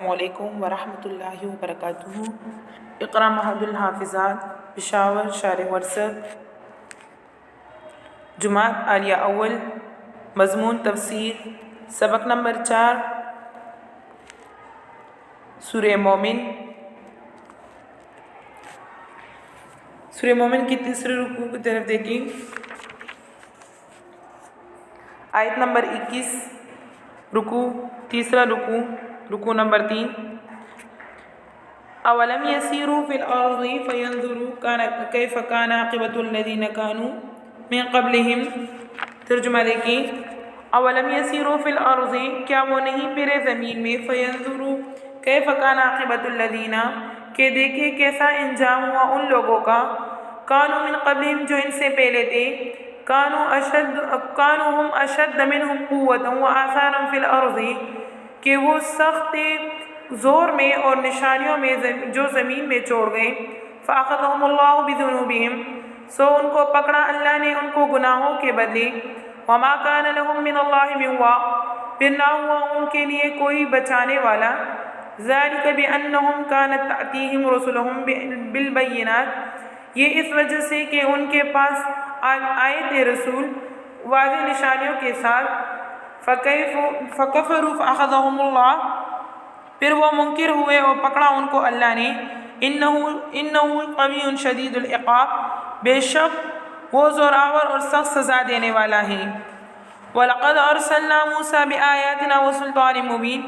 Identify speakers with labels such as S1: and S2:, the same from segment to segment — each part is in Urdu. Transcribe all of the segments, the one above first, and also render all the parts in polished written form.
S1: السلام علیکم ورحمۃ اللہ وبرکاتہ۔ اقرا محد الحافظات پشاور شار ورثت جماعت عالیہ اول مضمون تفسیر سبق نمبر 4 سورہ مومن۔ سورہ مومن کی تیسرے رکوع کی طرف دیکھیں، آیت نمبر 21 رکوع، تیسرا رکوع نمبر 3۔ اولم یسیروا فی الارض فینظروا کیف کان عاقبۃ الذین کانوا من قبلہم۔ ترجمہ دیکھیں، اولم یسیروا فی الارض، کیا وہ نہیں پھرے زمین میں، فینظروا کیف کان عاقبۃ الذین، کہ دیکھے کیسا انجام ہوا ان لوگوں کا، کانوا من قبلہم، جو ان سے پہلے تھے، کانوا ہم اشد منہم قوۃ وآثارا فی الارض، کہ وہ سخت زور میں اور نشانیوں میں جو زمین میں چھوڑ گئے، فأخذہم اللہ بذنوبہم، سو ان کو پکڑا اللہ نے ان کو گناہوں کے بدلے، وما کان لہم من اللہ من واق، پھر نہ ہوا ان کے لیے کوئی بچانے والا، ذالک بأنہم کانت تأتیہم رسلہم بالبینات، یہ اس وجہ سے کہ ان کے پاس آئے تھے رسول واضح نشانیوں کے ساتھ، فکفروا فأخذہم اللہ، پھر وہ منکر ہوئے اور پکڑا ان کو اللہ نے، انہ قوی شدید العقاب، بے شک وہ زوراور اور سخت سزا دینے والا ہے۔ وَلَقَدْ أَرْسَلْنَا مُوسَىٰ بِآيَاتِنَا وَسُلْطَانٍ مُبِينٍ،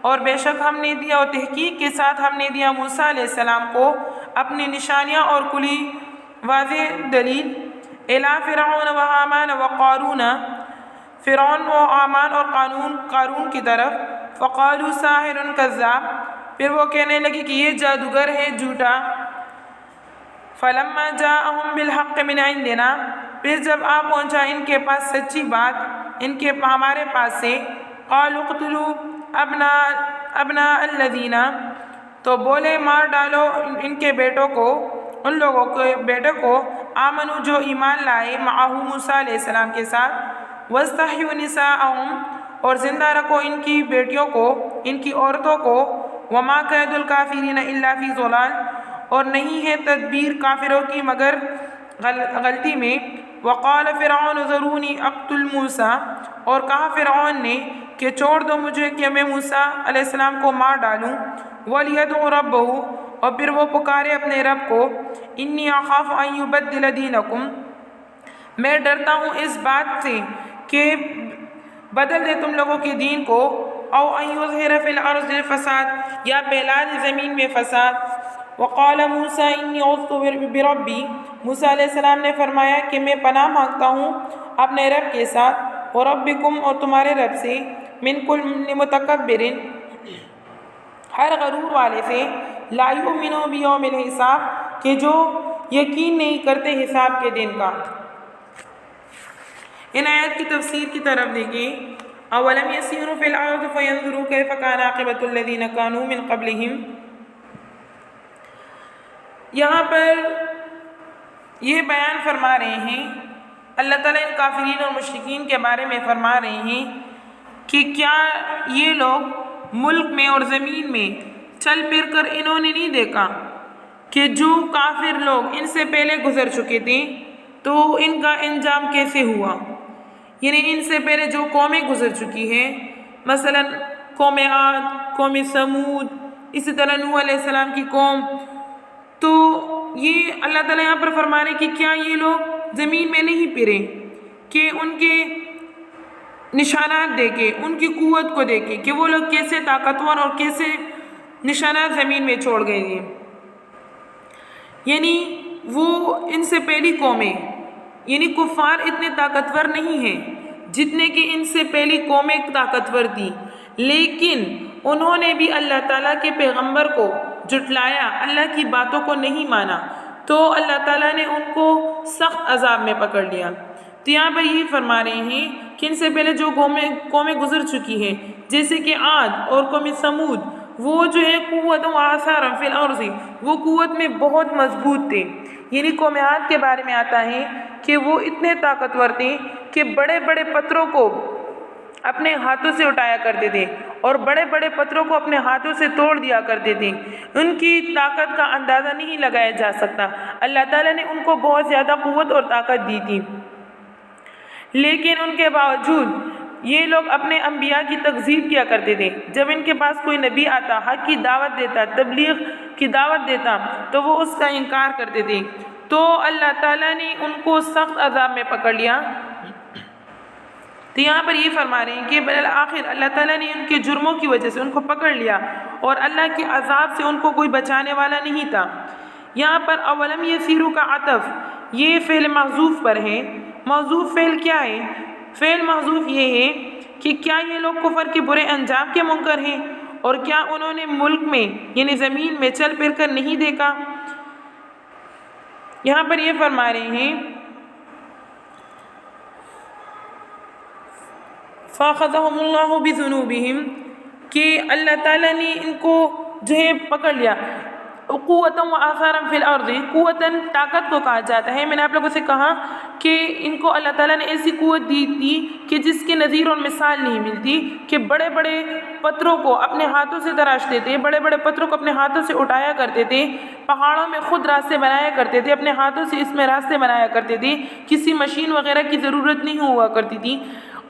S1: اور بے شک ہم نے دیا اور تحقیق کے ساتھ ہم نے دیا موسیٰ علیہ السلام کو اپنی نشانیاں اور کلی واضح دلیل، اِلَىٰ فِرْعَوْنَ وَحَامَانَ وَقَارُونَ، فرعون و حامان اور قارون کی طرف، فقالوا ساحر کذاب، پھر وہ کہنے لگے کہ یہ جادوگر ہے جھوٹا، فلما جاءہم بالحق من عندنا، پھر جب آ پہنچا ان کے پاس سچی بات ہمارے پاس سے، قالوا اقتلوا ابناء الذین، تو بولے مار ڈالو ان کے بیٹوں کو، ان لوگوں کے بیٹوں کو، آمنو جو ایمان لائے، معہ موسیٰ علیہ السلام کے ساتھ، واستحیوا نساءہم، اور زندہ رکھو ان کی بیٹیوں کو، ان کی عورتوں کو، وما کید الکافرین الا فی ضلال، اور نہیں ہے تدبیر کافروں کی مگر غلطی میں، وقال فرعون ذرونی اقتل موسیٰ، اور کہا فرعون نے کہ چھوڑ دو مجھے کہ میں موسیٰ علیہ السلام کو مار ڈالوں، وَلْيَدْعُ رَبَّهُ، اور پھر وہ پکارے اپنے رب کو، انی اخاف ان یبدل دینکم، میں ڈرتا ہوں اس بات سے کہ بدل دے تم لوگوں کے دین کو، او ان یظہر فی الارض الفساد، یا پھیلا دے زمین میں فساد، وقال موسیٰ انی عذت بربی، موسیٰ علیہ السلام نے فرمایا کہ میں پناہ مانگتا ہوں اپنے رب کے ساتھ، وربکم، اور تمہارے رب سے، من کل متکبر، ہر غرور والے سے، لا یؤمن بیوم الحساب، کہ جو یقین نہیں کرتے حساب کے دن کا۔ ان آیات کی تفسیر کی طرف دیکھیں، اولم یسیروا فی الارض فینظروا کیف کان عاقبۃ الذین کانوا من قبلہم، یہاں پر یہ بیان فرما رہے ہیں، اللہ تعالیٰ ان کافرین اور مشرکین کے بارے میں فرما رہے ہیں کہ کیا یہ لوگ ملک میں اور زمین میں چل پھر کر انہوں نے نہیں دیکھا کہ جو کافر لوگ ان سے پہلے گزر چکے تھے تو ان کا انجام کیسے ہوا، یعنی ان سے پہلے جو قومیں گزر چکی ہیں، مثلا قوم عاد، قوم سمود، اسی طرح نوح علیہ السلام کی قوم، تو یہ اللہ تعالیٰ یہاں پر فرما رہے ہیں کہ کیا یہ لوگ زمین میں نہیں پھرے کہ ان کے نشانات دیکھے، ان کی قوت کو دیکھے کہ وہ لوگ کیسے طاقتور اور کیسے نشانات زمین میں چھوڑ گئے ہیں، یعنی وہ ان سے پہلی قومیں، یعنی کفار اتنے طاقتور نہیں ہیں جتنے کہ ان سے پہلی قومیں طاقتور تھی، لیکن انہوں نے بھی اللہ تعالیٰ کے پیغمبر کو جھٹلایا، اللہ کی باتوں کو نہیں مانا، تو اللہ تعالیٰ نے ان کو سخت عذاب میں پکڑ لیا۔ تو یہاں پر یہ فرما رہے ہیں کہ ان سے پہلے جو قومیں گزر چکی ہیں، جیسے کہ عاد اور قوم سمود، وہ جو ہے قوت و آثار فی الارض، وہ قوت میں بہت مضبوط تھے، یعنی قوم عاد کے بارے میں آتا ہے کہ وہ اتنے طاقتور تھے کہ بڑے بڑے پتھروں کو اپنے ہاتھوں سے اٹھایا کرتے تھے اور بڑے بڑے پتھروں کو اپنے ہاتھوں سے توڑ دیا کرتے تھے۔ ان کی طاقت کا اندازہ نہیں لگایا جا سکتا۔ اللہ تعالیٰ نے ان کو بہت زیادہ قوت اور طاقت دی تھی، لیکن ان کے باوجود یہ لوگ اپنے انبیاء کی تکذیب کیا کرتے تھے۔ جب ان کے پاس کوئی نبی آتا، حق کی دعوت دیتا، تبلیغ کی دعوت دیتا، تو وہ اس کا انکار کرتے تھے، تو اللہ تعالیٰ نے ان کو سخت عذاب میں پکڑ لیا۔ تو یہاں پر یہ فرما رہے ہیں کہ بالآخر اللہ تعالیٰ نے ان کے جرموں کی وجہ سے ان کو پکڑ لیا اور اللہ کے عذاب سے ان کو کوئی بچانے والا نہیں تھا۔ یہاں پر اولم یسیروا کا عطف یہ فعل محذوف پر ہے۔ محذوف فعل کیا ہے؟ فعل محذوف یہ ہے کہ کیا یہ لوگ کفر کے برے انجام کے منکر ہیں، اور کیا انہوں نے ملک میں یعنی زمین میں چل پھر کر نہیں دیکھا؟ یہاں پر یہ فرما رہے ہیں فَأَخَذَهُمُ اللَّهُ بِذُنُوبِهِمْ کہ اللہ تعالیٰ نے ان کو جو ہے پکڑ لیا۔ قوتاً وآثاراً فی الارض، قوتاً طاقت کو کہا جاتا ہے۔ میں نے آپ لوگوں سے کہا کہ ان کو اللہ تعالیٰ نے ایسی قوت دی تھی کہ جس کی نظیر اور مثال نہیں ملتی، کہ بڑے بڑے پتھروں کو اپنے ہاتھوں سے تراشتے تھے، بڑے بڑے پتھروں کو اپنے ہاتھوں سے اٹھایا کرتے تھے، پہاڑوں میں خود راستے بنایا کرتے تھے، اپنے ہاتھوں سے اس میں راستے بنایا کرتے تھے، کسی مشین وغیرہ کی ضرورت نہیں ہوا کرتی تھی۔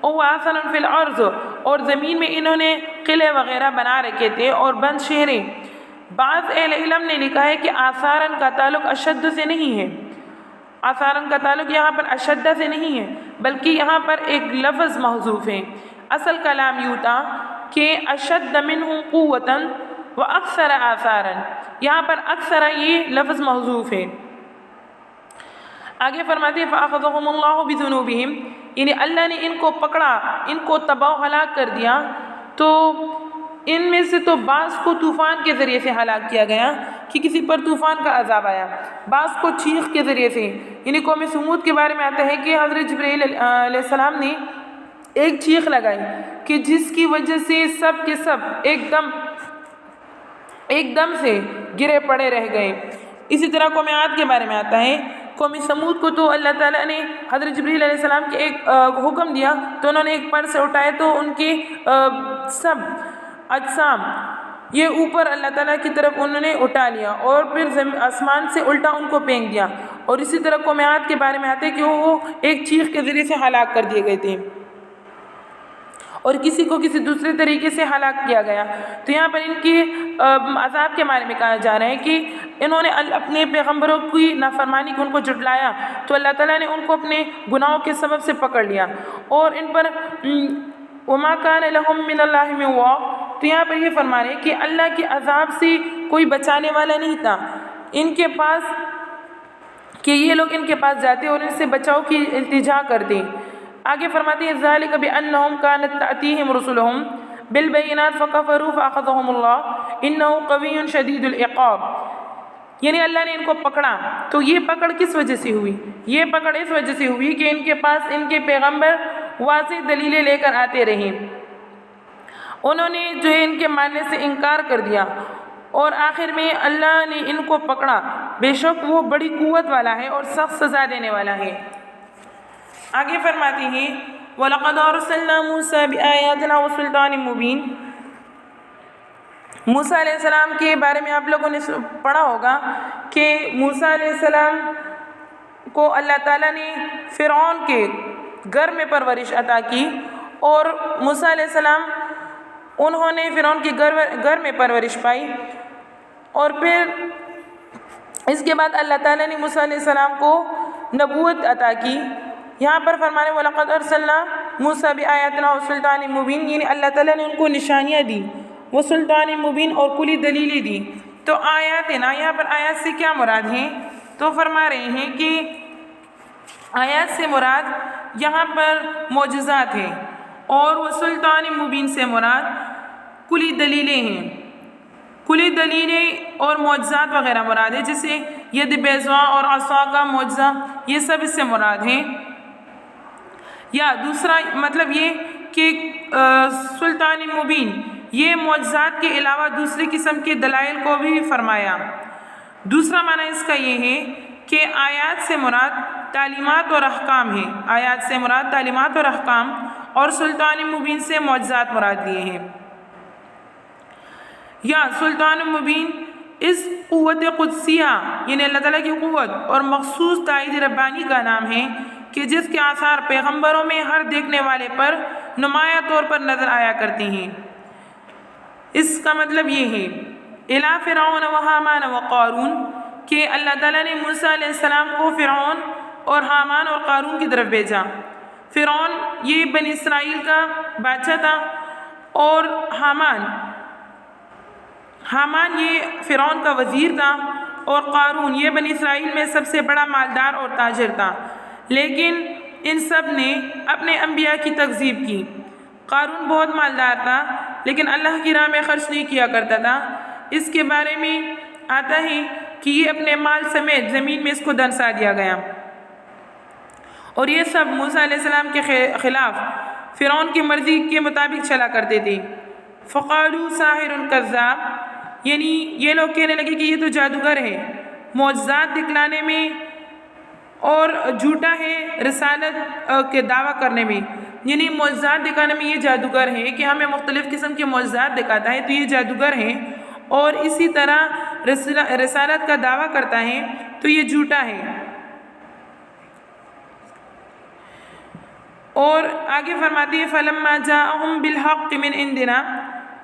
S1: وآثاراً فی الارض، اور زمین میں انہوں نے قلعے وغیرہ بنا رکھے تھے اور بند شہریں۔ بعض اہل علم نے لکھا ہے کہ آثاراً کا تعلق اشد سے نہیں ہے، آثاراً کا تعلق یہاں پر اشد سے نہیں ہے، بلکہ یہاں پر ایک لفظ محذوف ہے۔ اصل کلام یوں تھا کہ اشد منہ قوتاً واکثر آثاراً، یہاں پر اکثر یہ لفظ محذوف ہے۔ آگے فرماتے ہیں فَأَخَذَهُمُ اللَّهُ بِذُنُوبِهِمْ یعنی اللہ نے ان کو پکڑا، ان کو تباہ و ہلاک کر دیا۔ تو ان میں سے تو بعض کو طوفان کے ذریعے سے ہلاک کیا گیا کہ کسی پر طوفان کا عذاب آیا، بعض کو چیخ کے ذریعے سے، یعنی قوم سمود کے بارے میں آتا ہے کہ حضرت جبرائیل علیہ السلام نے ایک چیخ لگائی کہ جس کی وجہ سے سب کے سب ایک دم سے گرے پڑے رہ گئے۔ اسی طرح قوم عاد کے بارے میں آتا ہے، قوم سمود کو تو اللہ تعالیٰ نے حضرت جبرائیل علیہ السلام کے ایک حکم دیا تو انہوں نے ایک پر سے اٹھائے تو ان کے سب اجسام یہ اوپر اللہ تعالیٰ کی طرف انہوں نے اٹھا لیا اور پھر آسمان سے الٹا ان کو پھینک دیا۔ اور اسی طرح قوم عاد کے بارے میں آتے کہ وہ ایک چیخ کے ذریعے سے ہلاک کر دیے گئے تھے اور کسی کو کسی دوسرے طریقے سے ہلاک کیا گیا۔ تو یہاں پر ان کی عذاب کے بارے میں کہا جا رہا ہے کہ انہوں نے اپنے پیغمبروں کی نافرمانی کو ان کو جھٹلایا تو اللہ تعالیٰ نے ان کو اپنے گناہوں کے سبب سے پکڑ لیا اور ان پر وَمَا كَانَ لَهُم مِّنَ اللَّهِ مِن وَاقٍ۔ تو یہاں پر یہ فرما رہے ہیں کہ اللہ کے عذاب سے کوئی بچانے والا نہیں تھا ان کے پاس، کہ یہ لوگ ان کے پاس جاتے اور ان سے بچاؤ کی التجا کرتے۔ آگے فرماتے ہیں ذَلِكَ بِأَنَّهُمْ كَانَتْ تَأْتِيهِمْ رُسُلُهُمْ بِالْبَيِّنَاتِ فَكَفَرُوا فَأَخَذَهُمُ اللَّهُ إِنَّهُ قَوِيٌّ شَدِيدُ الْعِقَابِ۔ یعنی اللہ نے ان کو پکڑا، تو یہ پکڑ کس وجہ سے ہوئی؟ یہ پکڑ اس وجہ سے ہوئی کہ ان کے پاس ان کے پیغمبر واضح دلیلیں لے کر آتے رہے، انہوں نے جو ہے ان کے ماننے سے انکار کر دیا اور آخر میں اللہ نے ان کو پکڑا۔ بے شک وہ بڑی قوت والا ہے اور سخت سزا دینے والا ہے۔ آگے فرماتے ہیں وَلَقَدْ أَرْسَلْنَا مُوسَىٰ بِآيَاتِنَا وَسُلْطَانٍ مُّبِينٍ۔ موسیٰ علیہ السلام کے بارے میں آپ لوگوں نے پڑھا ہوگا کہ موسیٰ علیہ السلام کو اللہ تعالیٰ نے فرعون کے گھر میں پرورش عطا کی اور موسیٰ علیہ السلام انہوں نے فرعون کے گھر میں پرورش پائی اور پھر اس کے بعد اللہ تعالیٰ نے موسیٰ علیہ السلام کو نبوت عطا کی۔ یہاں پر فرمانے وَلَقَدْ أَرْسَلْنَا مُوسَىٰ بِآيَاتِنَا وَسُلْطَانٍ مُّبِينٍ یعنی اللہ تعالیٰ نے ان کو نشانیاں دی، وَسُلْطَانٍ مُّبِينٍ اور کلی دلیلیں دی۔ تو آیات نا، یہاں پر آیات سے کیا مراد ہیں؟ تو فرما رہے ہیں کہ آیات سے مراد یہاں پر معجزات ہیں اور وَسُلْطَانٍ مُّبِينٍ سے مراد کلی دلیلیں ہیں۔ کلی دلیلیں اور معجزات وغیرہ مراد ہے، جیسے ید بیضاء اور عصا کا معجزہ، یہ سب اس سے مراد ہیں۔ یا دوسرا مطلب یہ کہ سلطان مبین یہ معجزات کے علاوہ دوسری قسم کے دلائل کو بھی فرمایا۔ دوسرا معنی اس کا یہ ہے کہ آیات سے مراد تعلیمات اور احکام ہیں۔ آیات سے مراد تعلیمات اور احکام، اور سلطان مبین سے معجزات مراد لیے ہیں۔ یا سلطان مبین اس قوت قدسیہ یعنی اللہ تعالیٰ کی قوت اور مخصوص تائید ربانی کا نام ہے کہ جس کے آثار پیغمبروں میں ہر دیکھنے والے پر نمایاں طور پر نظر آیا کرتے ہیں۔ اس کا مطلب یہ ہے الی فرعون و حامان و قارون کہ اللہ تعالیٰ نے موسیٰ علیہ السلام کو فرعون اور حامان اور قارون کی طرف بھیجا۔ فرعون یہ بنی اسرائیل کا بادشاہ تھا، اور حامان یہ فرعون کا وزیر تھا، اور قارون یہ بنی اسرائیل میں سب سے بڑا مالدار اور تاجر تھا۔ لیکن ان سب نے اپنے انبیاء کی تکذیب کی۔ قارون بہت مالدار تھا لیکن اللہ کی راہ میں خرچ نہیں کیا کرتا تھا۔ اس کے بارے میں آتا ہے کہ یہ اپنے مال سمیت زمین میں اس کو دنسا دیا گیا، اور یہ سب موسیٰ علیہ السلام کے خلاف فرعون کی مرضی کے مطابق چلا کرتے تھے۔ فقالوا ساحر کذاب، یعنی یہ لوگ کہنے لگے کہ یہ تو جادوگر ہے، معجزات دکھلانے میں اور جھوٹا ہے رسالت کے دعویٰ کرنے میں، یعنی معجزات دکھانے میں یہ جادوگر ہے کہ ہمیں مختلف قسم کے معجزات دکھاتا ہے تو یہ جادوگر ہے، اور اسی طرح رسالت کا دعویٰ کرتا ہے تو یہ جھوٹا ہے۔ اور آگے فرماتی ہے فَلَمَّا جَاءَهُم بِالْحَقِّ مِنْ عِنْدِنَا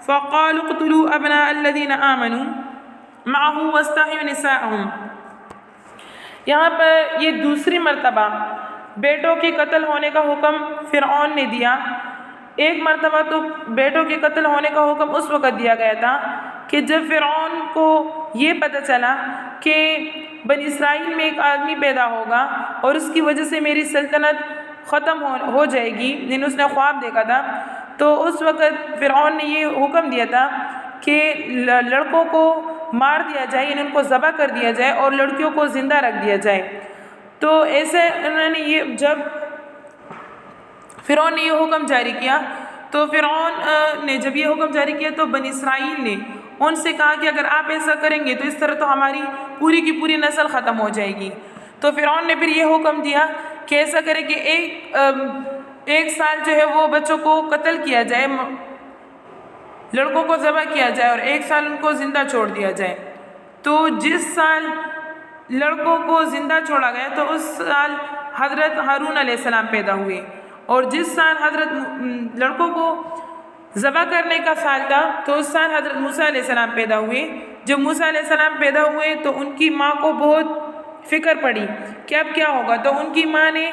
S1: فَقَالُوا اقْتُلُوا أَبْنَاءَ الَّذِينَ آمَنُوا مَعَهُ وَاسْتَحْيُوا نِسَاءَهُمْ۔ یہاں پر یہ دوسری مرتبہ بیٹوں کے قتل ہونے کا حکم فرعون نے دیا۔ ایک مرتبہ تو بیٹوں کے قتل ہونے کا حکم اس وقت دیا گیا تھا کہ جب فرعون کو یہ پتہ چلا کہ بنی اسرائیل میں ایک آدمی پیدا ہوگا اور اس کی وجہ سے میری سلطنت ختم ہو جائے گی، یعنی اس نے خواب دیکھا تھا، تو اس وقت فرعون نے یہ حکم دیا تھا کہ لڑکوں کو مار دیا جائے، یعنی ان کو ذبح کر دیا جائے اور لڑکیوں کو زندہ رکھ دیا جائے۔ تو ایسے انہوں نے جب فرعون نے یہ حکم جاری کیا تو فرعون نے جب یہ حکم جاری کیا تو بنی اسرائیل نے ان سے کہا کہ اگر آپ ایسا کریں گے تو اس طرح تو ہماری پوری کی پوری نسل ختم ہو جائے گی۔ تو فرعون نے پھر یہ حکم دیا کہ ایسا کرے کہ ایک سال جو ہے وہ بچوں کو قتل کیا جائے، لڑکوں کو ذبح کیا جائے، اور ایک سال ان کو زندہ چھوڑ دیا جائے۔ تو جس سال لڑکوں کو زندہ چھوڑا گیا تو اس سال حضرت ہارون علیہ السلام پیدا ہوئے، اور جس سال حضرت لڑکوں کو ذبح کرنے کا سال تھا تو اس سال حضرت موسیٰ علیہ السلام پیدا ہوئے۔ جب موسیٰ علیہ السلام پیدا ہوئے تو ان کی ماں کو بہت فکر پڑی کہ اب کیا ہوگا، تو ان کی ماں نے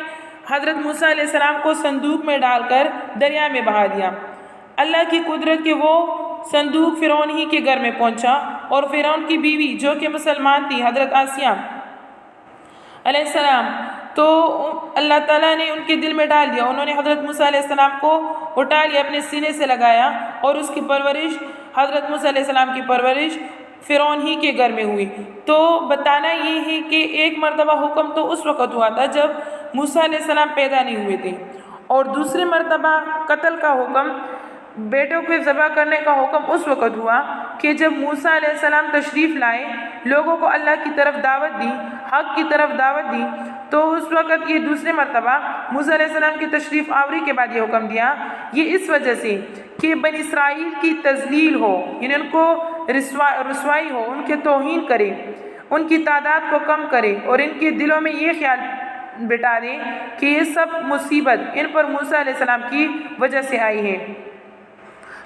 S1: حضرت موسیٰ علیہ السلام کو صندوق میں ڈال کر دریا میں بہا دیا۔ اللہ کی قدرت کہ وہ صندوق فرعون ہی کے گھر میں پہنچا، اور فرعون کی بیوی جو کہ مسلمان تھی حضرت آسیہ علیہ السلام، تو اللہ تعالیٰ نے ان کے دل میں ڈال دیا، انہوں نے حضرت موسیٰ علیہ السلام کو اٹھا لیا، اپنے سینے سے لگایا، اور اس کی پرورش حضرت موسیٰ علیہ السلام کی پرورش فرعون ہی کے گھر میں ہوئی۔ تو بتانا یہ ہے کہ ایک مرتبہ حکم تو اس وقت ہوا تھا جب موسیٰ علیہ السلام پیدا نہیں ہوئے تھے، اور دوسری مرتبہ قتل کا حکم، بیٹوں کو ذبح کرنے کا حکم اس وقت ہوا کہ جب موسیٰ علیہ السلام تشریف لائے، لوگوں کو اللہ کی طرف دعوت دی، حق کی طرف دعوت دی، تو اس وقت یہ دوسری مرتبہ موسیٰ علیہ السلام کی تشریف آوری کے بعد یہ حکم دیا۔ یہ اس وجہ سے کہ بنی اسرائیل کی تذلیل ہو، یعنی ان کو رسوائی ہو، ان کے توہین کرے، ان کی تعداد کو کم کرے، اور ان کے دلوں میں یہ خیال بٹھا دے کہ یہ سب مصیبت ان پر موسیٰ علیہ السلام کی وجہ سے آئی ہے۔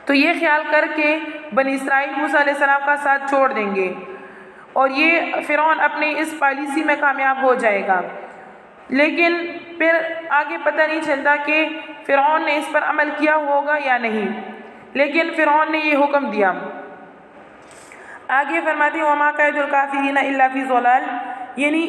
S1: تو یہ خیال کر کے بنی اسرائیل موسیٰ علیہ السلام کا ساتھ چھوڑ دیں گے، اور یہ فرعون اپنی اس پالیسی میں کامیاب ہو جائے گا۔ لیکن پھر آگے پتہ نہیں چلتا کہ فرعون نے اس پر عمل کیا ہوگا یا نہیں، لیکن فرعون نے یہ حکم دیا۔ آگے فرماتے ہیں وَمَا كَيْدُ الْكَافِرِينَ إِلَّا فِي ضَلَالٍ، یعنی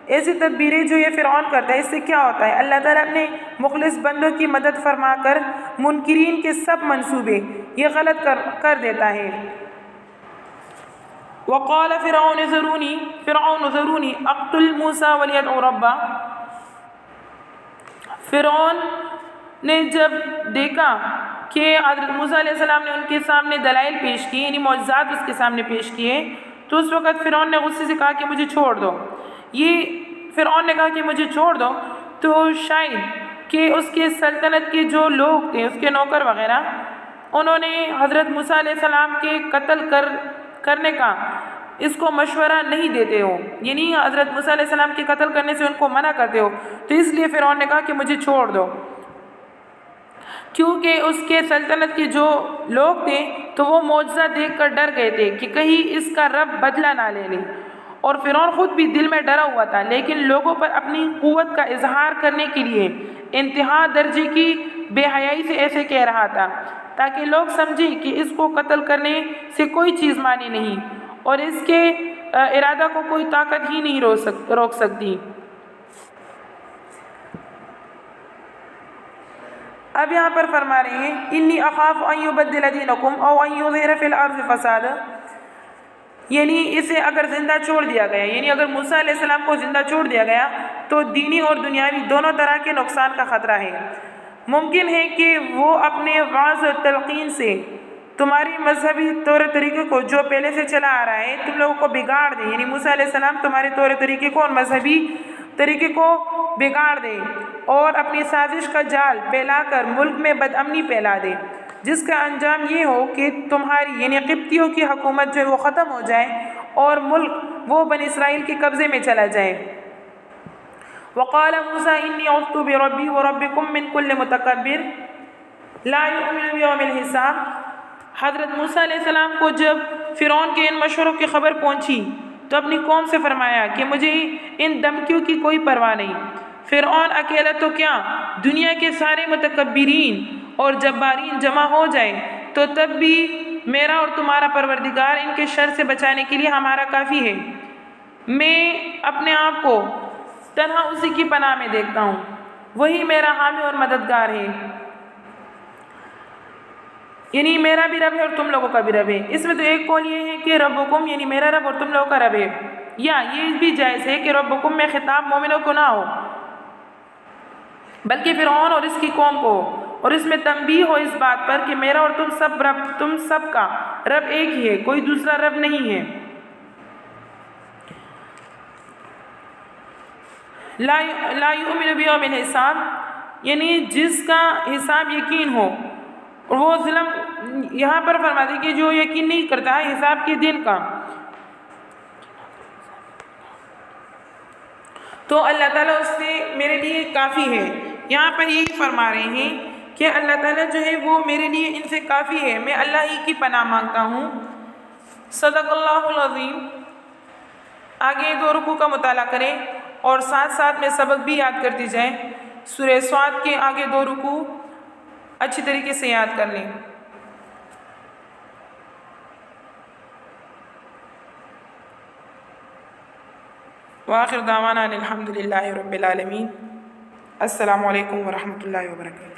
S1: ایسی تدبیریں جو یہ فرعون کرتا ہے، اس سے کیا ہوتا ہے؟ اللہ تعالیٰ اپنے مخلص بندوں کی مدد فرما کر منکرین کے سب منصوبے یہ غلط کر دیتا ہے۔ وَقَالَ فِرْعَوْنُ ذَرُونِي أَقْتُلْ مُوسَىٰ وَلْيَدْعُ رَبَّهُ، فرعون نے جب دیکھا کہ حضرت موسیٰ علیہ السلام نے ان کے سامنے دلائل پیش کیے، یعنی معجزات اس کے سامنے پیش کیے، تو اس وقت فرعون نے غصے سے کہا کہ مجھے چھوڑ دو۔ یہ فرعون نے کہا کہ مجھے چھوڑ دو، تو شاید کہ اس کے سلطنت کے جو لوگ تھے، اس کے نوکر وغیرہ، انہوں نے حضرت موسیٰ علیہ السلام کے قتل کرنے کا اس کو مشورہ نہیں دیتے ہو، یعنی حضرت موسیٰ علیہ السلام کے قتل کرنے سے ان کو منع کرتے ہو، تو اس لیے فرعون نے کہا کہ مجھے چھوڑ دو، کیونکہ اس کے سلطنت کے جو لوگ تھے تو وہ معجزہ دیکھ کر ڈر گئے تھے کہ کہیں اس کا رب بدلہ نہ لے لے، اور فرعون خود بھی دل میں ڈرا ہوا تھا، لیکن لوگوں پر اپنی قوت کا اظہار کرنے کے لیے انتہا درجے کی بے حیائی سے ایسے کہہ رہا تھا تاکہ لوگ سمجھیں کہ اس کو قتل کرنے سے کوئی چیز مانی نہیں اور اس کے ارادہ کو کوئی طاقت ہی نہیں روک سکتی۔ اب یہاں پر فرما رہے ہیں انی اخاف ان یبدل دینکم او ان یظہر فی الارض فسادا، یعنی اسے اگر زندہ چھوڑ دیا گیا، یعنی اگر موسیٰ علیہ السلام کو زندہ چھوڑ دیا گیا تو دینی اور دنیاوی دونوں طرح کے نقصان کا خطرہ ہے۔ ممکن ہے کہ وہ اپنے وعظ و تلقین سے تمہاری مذہبی طور طریقے کو جو پہلے سے چلا آ رہا ہے تم لوگوں کو بگاڑ دے، یعنی موسیٰ علیہ السلام تمہارے طور طریقے کو اور مذہبی طریقے کو بگاڑ دے اور اپنی سازش کا جال پھیلا کر ملک میں بد امنی پھیلا دے، جس کا انجام یہ ہو کہ تمہاری یعنی قبطیوں کی حکومت جو ہے وہ ختم ہو جائے اور ملک وہ بنی اسرائیل کے قبضے میں چلا جائے۔ وقال موسیٰ انی عذت بربی وربکم من کل متکبر لا یؤمن بیوم الحساب۔ حضرت موسیٰ علیہ السلام کو جب فرعون کے ان مشوروں کی خبر پہنچی تو اپنی قوم سے فرمایا کہ مجھے ان دھمکیوں کی کوئی پرواہ نہیں، فرعون اکیلا تو کیا، دنیا کے سارے متکبرین اور جبارین جمع ہو جائیں تو تب بھی میرا اور تمہارا پروردگار ان کے شر سے بچانے کے لیے ہمارا کافی ہے۔ میں اپنے آپ کو تنہا اسی کی پناہ میں دیکھتا ہوں، وہی میرا حامی اور مددگار ہے، یعنی میرا بھی رب ہے اور تم لوگوں کا بھی رب ہے۔ اس میں تو ایک قول یہ ہے کہ ربکم یعنی میرا رب اور تم لوگوں کا رب ہے، یا یہ بھی جائز ہے کہ ربکم میں خطاب مومنوں کو نہ ہو بلکہ فرعون اور اس کی قوم کو، اور اس میں تنبیہ ہو اس بات پر کہ میرا اور تم سب کا رب ایک ہی ہے، کوئی دوسرا رب نہیں ہے۔ لا یؤمن بیوم الحساب، یعنی جس کا حساب یقین ہو، اور وہ ظلم یہاں پر فرماتے کہ جو یقین نہیں کرتا ہے حساب کے دن کا، تو اللہ تعالیٰ اس سے میرے لیے کافی ہے۔ یہاں پر یہی فرما رہے ہیں کہ اللہ تعالیٰ جو ہے وہ میرے لیے ان سے کافی ہے، میں اللہ ہی کی پناہ مانگتا ہوں۔ صدق اللہ العظیم۔ آگے 2 رکوع کا مطالعہ کریں اور ساتھ ساتھ میں سبق بھی یاد کرتی جائیں۔ سورہ صاد کے آگے 2 رکوع اچھی طریقے سے یاد کر لیں۔ وآخر دعوانا الحمد للہ رب العالمین۔ السلام علیکم ورحمۃ اللہ وبرکاتہ۔